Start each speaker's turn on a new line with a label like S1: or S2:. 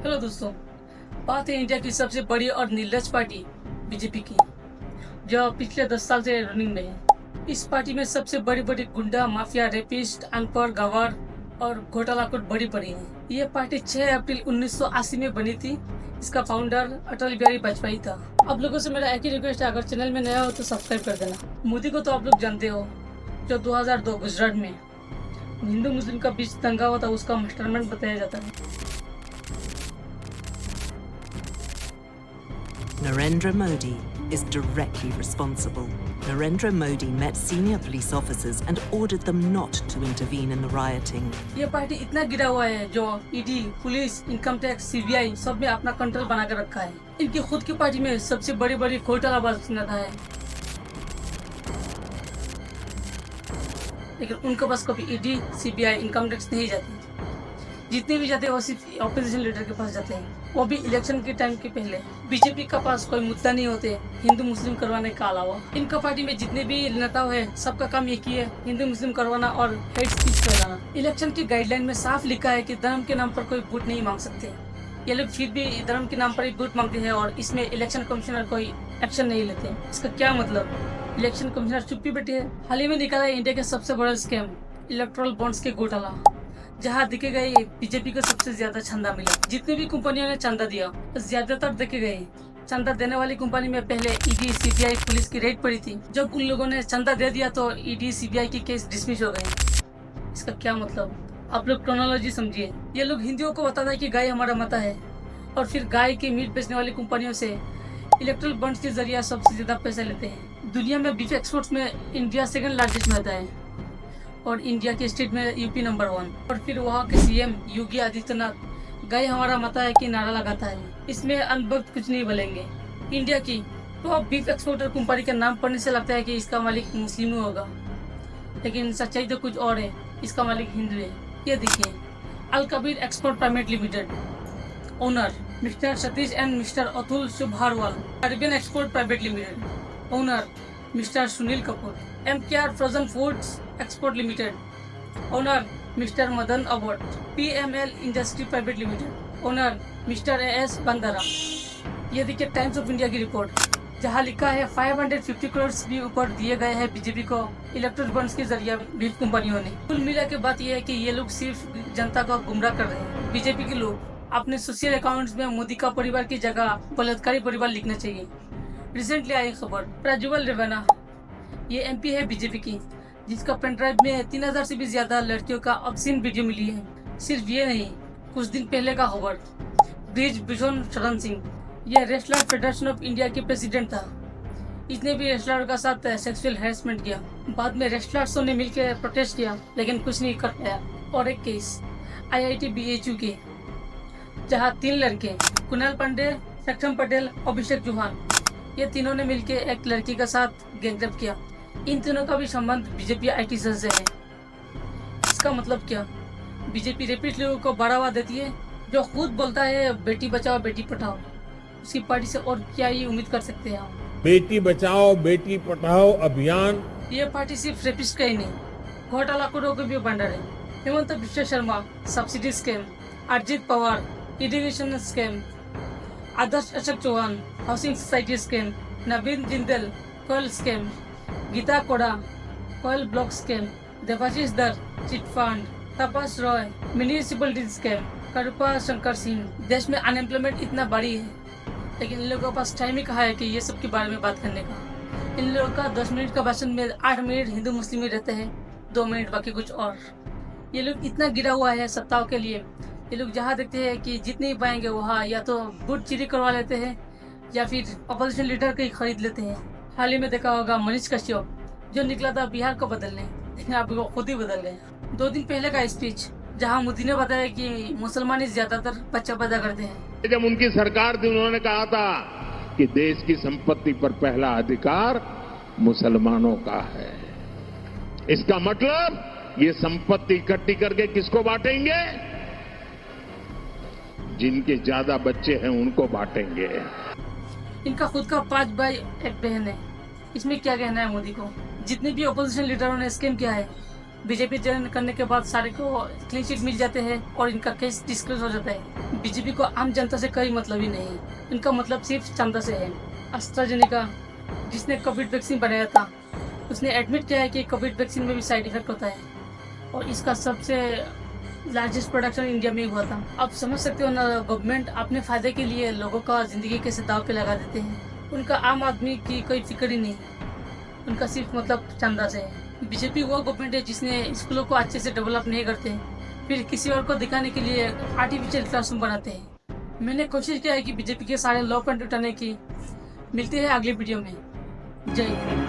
S1: Hello दोस्तों, बात है इंडिया की सबसे बड़ी और निर्लज पार्टी बीजेपी की, जो पिछले 10 साल से रनिंग में है। इस पार्टी में सबसे बड़ी बड़ी गुंडा, माफिया, रेपिस्ट, अनपढ़, गवार और घोटालाखोर बड़ी पड़ी है। ये पार्टी 6 अप्रैल 1980 में बनी थी। इसका फाउंडर अटल बिहारी वाजपेयी था। आप लोगों से मेरा एक ही रिक्वेस्ट है, अगर चैनल में नया हो तो सब्सक्राइब कर देना। मोदी को तो आप लोग जानते हो, जो 2002 गुजरात में हिंदू मुस्लिम का बीच दंगा हुआ था, उसका मास्टरमाइंड बताया जाता है।
S2: Narendra Modi is directly responsible. Narendra Modi met senior police officers and ordered them not to intervene in the rioting.
S1: ये पार्टी इतना गिरा हुआ है जो ED, police, income tax, CBI सब में अपना कंट्रोल बना कर रखा है। इनकी खुद की पार्टी में सबसे बड़ी बड़ी घोटालाबाज नेता है, लेकिन उनके पास कभी ईडी, सीबीआई, इनकम टैक्स नहीं जाती। जितने भी जाते हैं वो सिर्फ ऑपोजिशन लीडर के पास जाते हैं, वो भी इलेक्शन के टाइम के पहले। बीजेपी का पास कोई मुद्दा नहीं होते हिंदू मुस्लिम करवाने का अलावा। इनका पार्टी में जितने भी नेता है, सबका काम एक ही है, हिंदू मुस्लिम करवाना और हेट स्पीच फैलाना। इलेक्शन की गाइडलाइन में साफ लिखा है कि धर्म के नाम पर कोई वोट नहीं मांग सकते। ये लोग फिर भी धर्म के नाम पर ही वोट मांगते हैं और इसमें इलेक्शन कमिश्नर कोई एक्शन नहीं लेते। इसका क्या मतलब? इलेक्शन कमिश्नर चुप्पी बैठे है। हाल ही में निकाला है इंडिया का सबसे बड़ा स्कैम, इलेक्ट्रल बॉन्ड्स के घोटाला, जहाँ देखे गए बीजेपी को सबसे ज्यादा चंदा मिला। जितने भी कंपनियों ने चंदा दिया, ज्यादातर देखे गए चंदा देने वाली कंपनी में पहले ईडी, सीबीआई, पुलिस की रेड पड़ी थी। जब उन लोगों ने चंदा दे दिया तो ईडी, सीबीआई की केस डिसमिस हो गए। इसका क्या मतलब? आप लोग क्रोनोलॉजी समझिए। ये लोग हिंदुओं को बताता है कि गाय हमारा माता है, और फिर गाय की मीट बेचने वाली कंपनियों से इलेक्ट्रल बॉन्ड्स के जरिए सबसे ज्यादा पैसा लेते हैं। दुनिया में बीफ एक्सपोर्ट्स में इंडिया सेकंड लार्जेस्ट में आता है और इंडिया के स्टेट में यूपी नंबर 1। और फिर वहाँ के सीएम योगी आदित्यनाथ गाय हमारा माता है कि नारा लगाता है। इसमें अनबख्त कुछ नहीं बोलेंगे। इंडिया की टॉप बीफ एक्सपोर्टर कंपनी का नाम पढ़ने से लगता है कि इसका मालिक मुस्लिम होगा, लेकिन सच्चाई तो कुछ और है। इसका मालिक हिंदू है। ये देखिए, Al Kabeer export private limited, owner mister Satish and mister Atul Subharwal. Arabian export private limited, owner mister Sunil Kapoor. MKR frozen foods export limited, owner mister Madan अवॉर्ड। PML industry private limited, owner mister AS Bandra. ये देखिए टाइम्स ऑफ इंडिया की रिपोर्ट, जहाँ लिखा है 550 करोड़ भी ऊपर दिए गए हैं बीजेपी को इलेक्ट्रल बॉन्ड्स के जरिए बीफ कंपनियों ने। कुल मिला के बात यह है कि ये लोग सिर्फ जनता को गुमराह कर रहे हैं। बीजेपी के लोग अपने सोशल अकाउंट्स में मोदी का परिवार की जगह बलात्कारी परिवार लिखना चाहिए। रिसेंटली आई खबर, प्रज्वल रेवन्ना, ये MP है बीजेपी की, जिसका पेन ड्राइव में 3000 से भी ज्यादा लड़कियों का ऑब्सीन वीडियो मिली है। सिर्फ ये नहीं, कुछ दिन पहले का खबर, ब्रिज भूषण शरण सिंह, ये रेसलर फेडरेशन ऑफ इंडिया के प्रेसिडेंट था। इसने भी रेसलर का साथ सेक्सुअल हैरेसमेंट किया। बाद में रेसलर्सों ने मिलकर प्रोटेस्ट किया, लेकिन कुछ नहीं कर पाया। और एक केस IIT BHU के, जहाँ 3 लड़के, कुणाल पांडे, सक्षम पटेल, अभिषेक चौहान, ये तीनों ने मिलकर एक लड़की का साथ गैंगरेप किया। इन तीनों का भी संबंध बीजेपी IT सेल से है। इसका मतलब क्या? बीजेपी रेपिस्ट लोगों को बढ़ावा देती है, जो खुद बोलता है बेटी बचाओ बेटी पढ़ाओ। उसकी पार्टी से और क्या ही उम्मीद कर सकते हैं हम?
S3: बेटी बचाओ बेटी पढ़ाओ अभियान,
S1: ये पार्टी सिर्फ रेपिस्ट का ही नहीं, घोटालाखोरों को भी भंडार है। Hemant Vishwa Sharma subsidy scam, Arijit Pawar irrigation scam, Adarsh Ashok Chavan housing society scam, Naveen Jindal कोयल स्कैम, गीता कोड़ा कोयल block scam, Debashish Dar chit fund, Tapas Roy municipality scam, Karupa Shankar Singh. देश में अनएम्प्लॉयमेंट इतना बड़ी है, लेकिन इन लोगों के पास टाइम ही कहा है कि ये सब के बारे में बात करने का। इन लोगों का 10 मिनट का भाषण में 8 मिनट हिंदू मुस्लिम ही रहते हैं, 2 मिनट बाकी कुछ और। ये लोग इतना गिरा हुआ है सत्ताओं के लिए। ये लोग जहाँ देखते हैं कि जितने ही पाएंगे वहाँ या तो वोट चोरी करवा लेते हैं या फिर अपोजिशन लीडर को ही खरीद लेते हैं। हाल ही में देखा होगा मनीष कश्यप, जो निकला था बिहार को बदलने, लेकिन अब वो खुद ही बदल गए। 2 दिन पहले का स्पीच, जहाँ मोदी ने बताया कि मुसलमान ही ज्यादातर बच्चा पैदा करते हैं।
S3: जब उनकी सरकार थी उन्होंने कहा था कि देश की संपत्ति पर पहला अधिकार मुसलमानों का है। इसका मतलब ये संपत्ति इकट्ठी करके किसको बांटेंगे? जिनके ज्यादा बच्चे हैं उनको बांटेंगे।
S1: इनका खुद का 5 भाई 1 बहन है। इसमें क्या कहना है मोदी को? जितने भी अपोजिशन लीडरों ने स्कैम किया है, बीजेपी ज्वाइन करने के बाद सारे को क्लीन चिट मिल जाते हैं और इनका केस डिस्क्लोज हो जाता है। बीजेपी को आम जनता से कोई मतलब ही नहीं, इनका मतलब सिर्फ चंदा से है। एस्ट्राजेनेका जिसने कोविड वैक्सीन बनाया था उसने एडमिट किया है कि कोविड वैक्सीन में भी साइड इफेक्ट होता है और इसका सबसे लार्जेस्ट प्रोडक्शन इंडिया में ही हुआ था। आप समझ सकते हो ना, गवर्नमेंट अपने फायदे के लिए लोगों का जिंदगी कैसे दाव पे लगा देते हैं। उनका आम आदमी की कोई फिक्र ही नहीं, उनका सिर्फ मतलब चंदा से है। बीजेपी वो गवर्नमेंट है जिसने स्कूलों को अच्छे से डेवलप नहीं करते, फिर किसी और को दिखाने के लिए आर्टिफिशियल क्लासरूम बनाते हैं। मैंने कोशिश किया है कि बीजेपी के सारे लॉ पॉइंट उठाने की। मिलते हैं अगली वीडियो में। जय हिंद।